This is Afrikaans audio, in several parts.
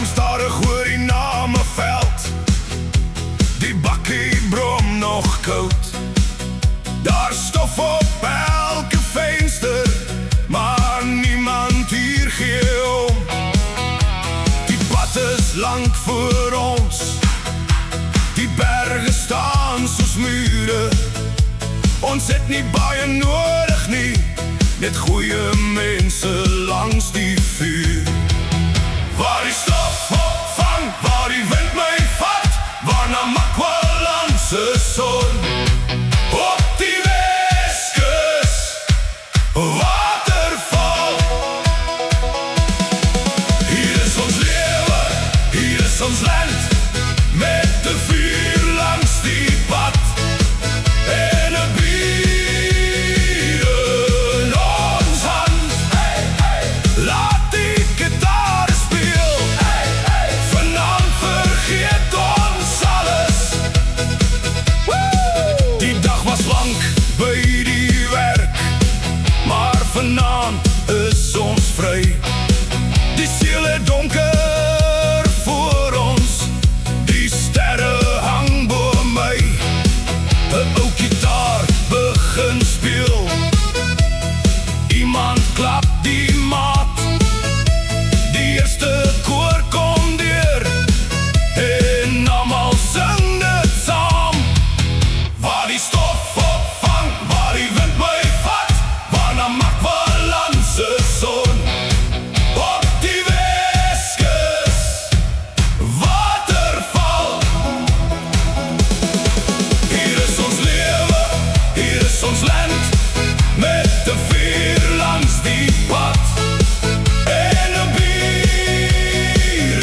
Stadig oor die Nameveld, die bakkie brom nog koud. Daar stof op elke venster, maar niemand hier gee om. Die pad is lang voor ons, die berge staan soos mure. Ons het nie baie nodig nie, net goeie mense langs die vuur. Waar die stof opvang, waar die wind my vat, waarna Makwalandse son. Op die Weskus, waterval. Hier is ons lewe, hier is ons land, met de vuur langs die pad. En 'n bier in ons hand. Hey, hey. Laat die gitaar speel. Hey, hey. Vanaand vergeet ons alles. Woo! Die dag was lank by die werk, maar vanaand is ons vry. Die siel het donker voor ons, die sterre hang bo my. 'n ou gitaar begin speel, iemand klap die maat. Die eerste koor kom deur, en almal sing dit saam. Waar die stof opvang, waar die wind my vat, waarna Makwalandse son. Op die Weskus, waterval. Hier is ons lewe, hier is ons land, met de vuur langs die pad. En 'n bier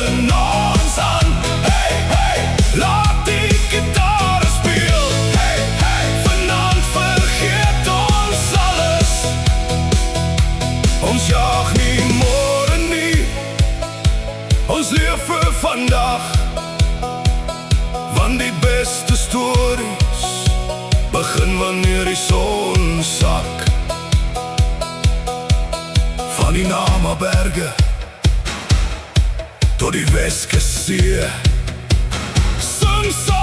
in ons hand. Hey, hey, laat die gitaar speel. Hey, hey, vanaand vergeet ons alles. Ons jag nie môre nie, ons leef vir vandag. Want die beste stories begin wanneer die son sak. Van die Namaberge tot die Weskussee, sing saam.